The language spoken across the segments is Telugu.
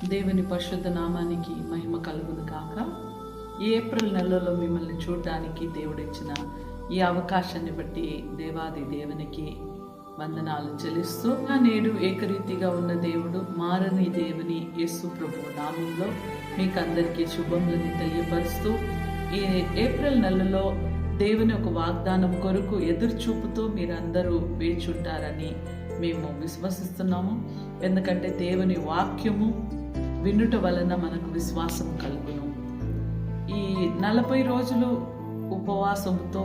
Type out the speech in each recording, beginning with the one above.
దేవుని పరిశుద్ధ నామానికి మహిమ కలుగును కాక. ఈ ఏప్రిల్ నెలలో మిమ్మల్ని చూడడానికి దేవుడిచ్చిన ఈ అవకాశాన్ని బట్టి దేవాది దేవునికి వందనాలు చెల్లిస్తూ, నేడు ఏకరీతిగా ఉన్న దేవుడు మారని దేవుని యేసు ప్రభు నామంలో మీకు అందరికీ శుభములని తెలియపరుస్తూ, ఈ ఏప్రిల్ నెలలో దేవుని ఒక వాగ్దానం కొరకు ఎదురు చూపుతూ మీరందరూ వేచుంటారని మేము విశ్వసిస్తున్నాము. ఎందుకంటే దేవుని వాక్యము వినుట వలన మనకు విశ్వాసం కలుగును. ఈ 40 రోజులు ఉపవాసంతో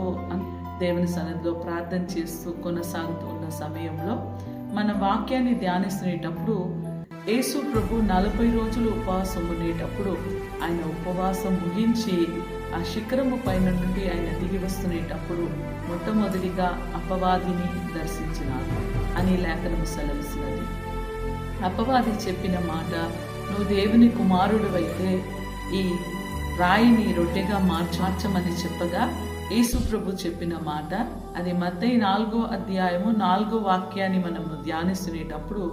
దేవుని సన్నిధిలో ప్రార్థన చేస్తూ కొనసాగుతూ ఉన్న సమయంలో మన వాక్యాన్ని ధ్యానిస్తునేటప్పుడు యేసు ప్రభు 40 రోజులు ఉపవాసం ఉండేటప్పుడు ఆయన ఉపవాసం ముగించి ఆ శిఖరము పైన నుండి ఆయన దిగి వస్తునేటప్పుడు మొట్టమొదటిగా అపవాదిని దర్శించినాడు అని లేఖనం సెలవిస్తున్నది. అపవాది చెప్పిన మాట, నువ్వు దేవుని కుమారుడు అయితే ఈ రాయిని రొట్టెగా మార్చమని చెప్పగా యేసు ప్రభు చెప్పిన మాట అది మత్తయి 4వ అధ్యాయము 4వ వాక్యాన్ని మనము ధ్యానిస్తునేటప్పుడు,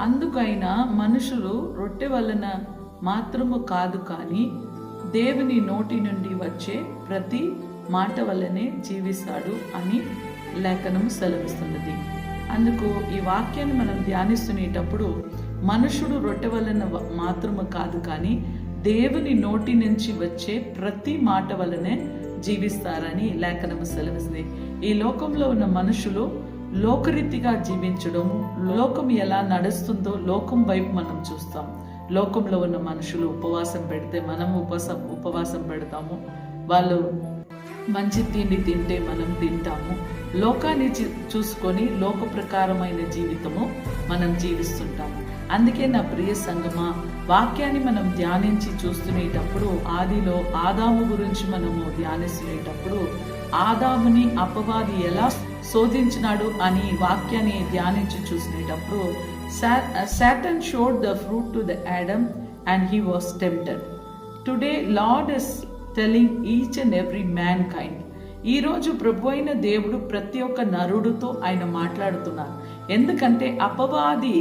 అందుకైనా మనుషులు రొట్టె వలన మాత్రము కాదు కానీ దేవుని నోటి నుండి వచ్చే ప్రతి మాట వల్లనే జీవిస్తాడు అని లేఖనం సెలవిస్తున్నది. అందుకు ఈ వాక్యాన్ని మనం ధ్యానిస్తునేటప్పుడు మనుషుడు రొట్టె వలన మాత్రము కాదు కానీ దేవుని నోటి నుంచి వచ్చే ప్రతి మాట వలనే జీవిస్తారని లేఖనము సెలవిస్తుంది. ఈ లోకంలో ఉన్న మనుషులు లోకరీతిగా జీవించడం, లోకం ఎలా నడుస్తుందో లోకం వైపు మనం చూస్తాం. లోకంలో ఉన్న మనుషులు ఉపవాసం పెడితే మనం ఉపవాసం పెడతాము, వాళ్ళు మంచి తిండి తింటే మనం తింటాము. లోకాన్ని చూసుకొని లోక ప్రకారమైన జీవితము మనం జీవిస్తుంటాము. అందుకే నా ప్రియ సంగమా, వాక్యాన్ని మనం ధ్యానించి చూస్తునేటప్పుడు ఆదిలో ఆదాము గురించి మనము ధ్యానిస్తునేటప్పుడు ఆదాముని అపవాది ఎలా శోధించినాడు అని వాక్యాన్ని ధ్యానించి చూసినప్పుడు Satan showed the fruit to the Adam and he was tempted. Today Lord is telling each and every mankind. ఈరోజు ప్రభు అయిన దేవుడు ప్రతి ఒక్క నరుడితో ఆయన మాట్లాడుతున్నారు. ఎందుకంటే అపవాది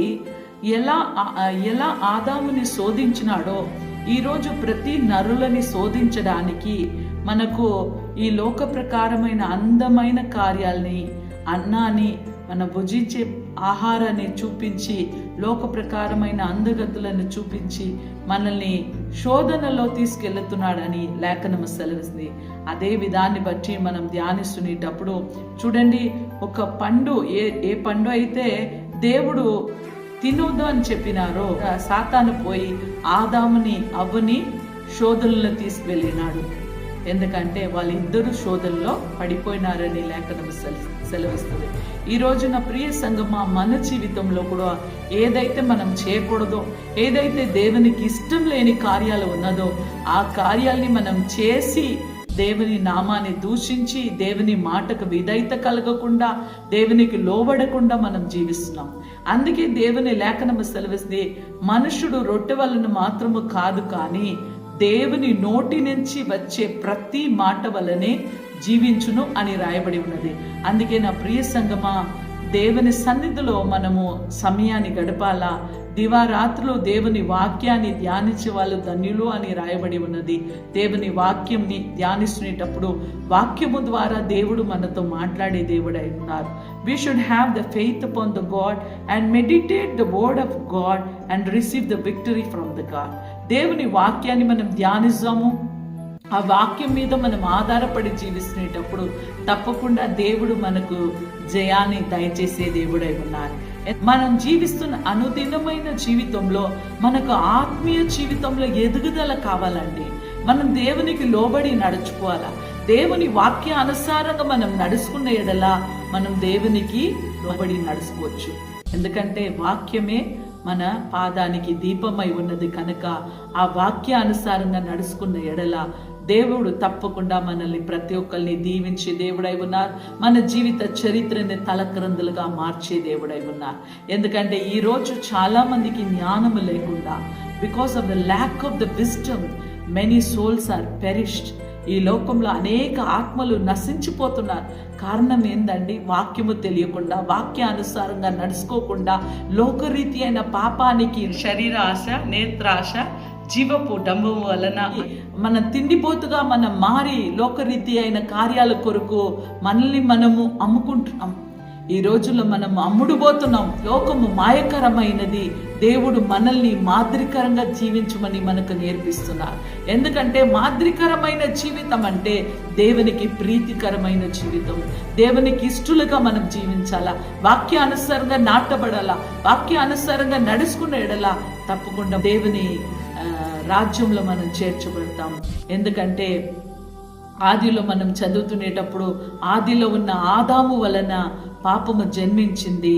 ఎలా ఆదాముని శోధించినాడో ఈరోజు ప్రతి నరులని శోధించడానికి మనకు ఈ లోక ప్రకారమైన అందమైన కార్యాలని, అన్నాన్ని, మన భుజించే ఆహారాన్ని చూపించి లోక ప్రకారమైన అందగతులను చూపించి మనల్ని శోధనలో తీసుకెళ్తున్నాడని లేఖనము సెలవిస్తుంది. అదే విధాన్ని బట్టి మనం ధ్యానిస్తునేటప్పుడు చూడండి, ఒక పండు ఏ పండు అయితే దేవుడు తినొద్దు అని చెప్పినారో సాతాను పోయి ఆదాముని అవ్వని శోధనలో తీసుకువెళ్ళినాడు. ఎందుకంటే వాళ్ళిద్దరూ శోధనలో పడిపోయినారని లేఖనం సెలవిస్తుంది. ఈ రోజున ప్రియ సంగమా, మన జీవితంలో కూడా ఏదైతే మనం చేయకూడదో, ఏదైతే దేవునికి ఇష్టం లేని కార్యాలు ఉన్నదో ఆ కార్యాల్ని మనం చేసి దేవుని నామాన్ని దూషించి దేవుని మాటకు విధేయత కలగకుండా దేవునికి లోబడకుండా మనం జీవిస్తున్నాం. అందుకే దేవుని లేఖనము సెలవిస్తే మనుషుడు రొట్టె వలన మాత్రము కాదు కానీ దేవుని నోటి నుంచి వచ్చే ప్రతి మాట వలనే జీవించును అని రాయబడి ఉన్నది. అందుకే నా ప్రియ సంగమా, దేవుని సన్నిధిలో మనము సమయాన్ని గడపాలా. దివారాత్రులు దేవుని వాక్యాన్ని ధ్యానించే వాళ్ళు ధన్యులు అని రాయబడి ఉన్నది. దేవుని వాక్యంని ధ్యానిస్తునేటప్పుడు వాక్యము ద్వారా దేవుడు మనతో మాట్లాడే దేవుడై ఉన్నారు. We should have the faith upon the God and meditate the word of God and receive the victory from the God. దేవుని వాక్యాన్ని మనం ధ్యానిస్తాము, ఆ వాక్యం మీద మనం ఆధారపడి జీవిస్తునేటప్పుడు తప్పకుండా దేవుడు మనకు జయాన్ని దయచేసే దేవుడై ఉన్నారు. మనం జీవిస్తున్న అనుదినమైన జీవితంలో మనకు ఆత్మీయ జీవితంలో ఎదుగుదల కావాలండి. మనం దేవునికి లోబడి నడుచుకోవాలా. దేవుని వాక్య అనుసారంగా మనం నడుచుకున్న ఎడల మనం దేవునికి లోబడి నడుచుకోవచ్చు. ఎందుకంటే వాక్యమే మన పాదానికి దీపమై ఉన్నది కనుక ఆ వాక్య అనుసారంగా నడుచుకున్న ఎడల దేవుడు తప్పకుండా మనల్ని ప్రతి ఒక్కరిని దీవించే దేవుడై ఉన్నారు. మన జీవిత చరిత్రని తలక్రందులుగా మార్చే దేవుడై ఉన్నారు. ఎందుకంటే ఈరోజు చాలా మందికి జ్ఞానము లేకుండా, because of the lack of the wisdom many souls are perished. ఈ లోకంలో అనేక ఆత్మలు నశించిపోతున్నారు. కారణం ఏందండి? వాక్యము తెలియకుండా, వాక్యానుసారంగా నడుచుకోకుండా, లోకరీతి అయిన పాపానికి, శరీర ఆశ, నేత్రాశ, జీవపు డంబం వలన మన తిండిపోతుగా మనం మారి లోకరీతి అయిన కార్యాల కొరకు మనల్ని మనము అమ్ముకుంటున్నాం. ఈ రోజుల్లో మనం అమ్ముడుపోతున్నాం. లోకము మాయకరమైనది. దేవుడు మనల్ని మాదిరికరంగా జీవించమని మనకు నేర్పిస్తున్నారు. ఎందుకంటే మాదిరికరమైన జీవితం అంటే దేవునికి ప్రీతికరమైన జీవితం, దేవునికి ఇష్టలుగా మనం జీవించాలా, వాక్యానుసారంగా నాటబడాలా, వాక్యానుసారంగా నడుచుకునే ఎడలా తప్పకుండా దేవుని రాజ్యంలో మనం చేర్చబడతాం. ఎందుకంటే ఆదిలో మనం చదువుతునేటప్పుడు ఆదిలో ఉన్న ఆదాము వలన పాపము జన్మించింది,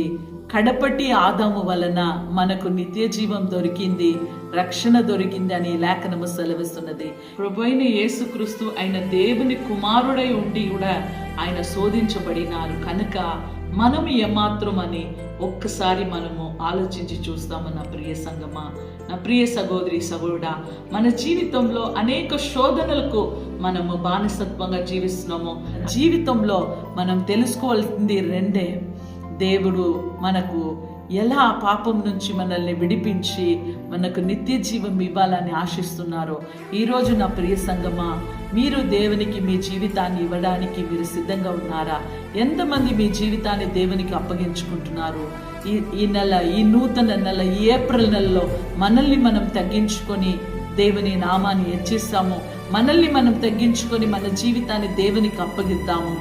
కడపటి ఆదాము వలన మనకు నిత్య జీవం దొరికింది, రక్షణ దొరికింది అని లేఖనము సెలవిస్తున్నది. ప్రభువైన యేసుక్రీస్తు ఆయన దేవుని కుమారుడై ఉండి కూడా ఆయన శోధించబడినారు కనుక మనం ఏమాత్రం అని ఒక్కసారి మనము ఆలోచించి చూస్తాము. నా ప్రియ సంగమా, నా ప్రియ సహోదరి సహోదరుడా, మన జీవితంలో అనేక శోధనలకు మనము బానిసత్వంగా జీవిస్తున్నాము. జీవితంలో మనం తెలుసుకోవాల్సింది రెండే. దేవుడు మనకు ఎలా పాపం నుంచి మనల్ని విడిపించి మనకు నిత్య జీవం ఇవ్వాలని ఆశిస్తున్నారో, ఈరోజు నా ప్రియ సంగమా, మీరు దేవునికి మీ జీవితాన్ని ఇవ్వడానికి మీరు సిద్ధంగా ఉన్నారా? ఎంతమంది మీ జీవితాన్ని దేవునికి అప్పగించుకుంటున్నారు? ఈ నెల, ఈ నూతన నెల, ఈ ఏప్రిల్ నెలలో మనల్ని మనం తగ్గించుకొని దేవుని నామాన్ని హెచ్చిస్తాము. మనల్ని మనం తగ్గించుకొని మన జీవితాన్ని దేవునికి అప్పగిద్దాము.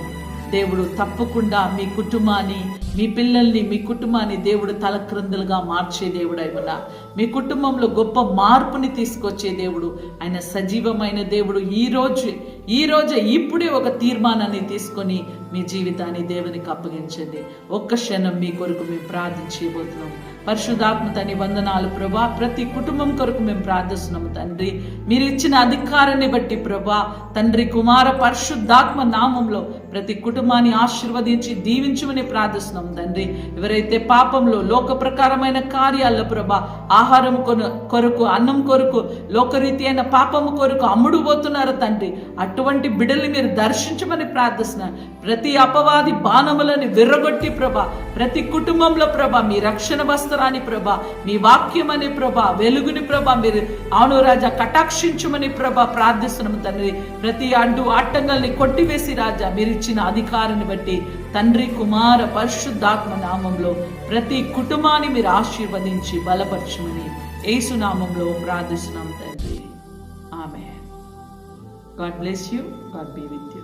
దేవుడు తప్పకుండా మీ కుటుంబాన్ని, మీ పిల్లల్ని, మీ కుటుంబాన్ని దేవుడు తలక్రిందులుగా మార్చే దేవుడు అయినా, మీ కుటుంబంలో గొప్ప మార్పుని తీసుకొచ్చే దేవుడు ఆయన సజీవమైన దేవుడు. ఈ రోజే ఇప్పుడే ఒక తీర్మానాన్ని తీసుకొని మీ జీవితాన్ని దేవునికి అప్పగించండి. ఒక్క క్షణం మీ కొరకు మేము ప్రార్థించబోతున్నాం. పరిశుద్ధాత్మ తండ్రి వందనాలు ప్రభా. ప్రతి కుటుంబం కొరకు మేము ప్రార్థిస్తున్నాము తండ్రి. మీరు ఇచ్చిన అధికారాన్ని బట్టి ప్రభా తండ్రి, కుమార, పరిశుద్ధాత్మ నామంలో ప్రతి కుటుంబాన్ని ఆశీర్వదించి దీవించమని ప్రార్థిస్తున్నాం తండ్రి. ఎవరైతే పాపంలో, లోక ప్రకారమైన కార్యాల్లో ప్రభా ఆహారం కొరకు, అన్నం కొరకు, లోకరీతి అయిన పాపము కొరకు అమ్ముడు పోతున్నారో తండ్రి, అటువంటి బిడ్డల్ని మీరు దర్శించమని ప్రార్థిస్తున్నారు. ప్రతి అపవాది బాణములని విర్రగొట్టి ప్రభా ప్రతి కుటుంబంలో ప్రభా మీ రక్షణ వస్త్రాన్ని ప్రభా, మీ వాక్యం అనే ప్రభా, వెలుగుని ప్రభా మీరు అవును రాజా కటాక్షించమని ప్రభా ప్రార్థిస్తున్నాము తండ్రి. ప్రతి అడ్డు ఆటంగాల్ని కొట్టివేసి రాజా మీరు ఇచ్చిన అధికారాన్ని బట్టి తండ్రి, కుమార, పరిశుద్ధాత్మ నామంలో ప్రతి కుటుంబాన్ని మీరు ఆశీర్వదించి బలపరచమని యేసు నామంలో ప్రార్థిస్తున్నాం తండ్రి. ఆమేన్. God bless you. God be with you.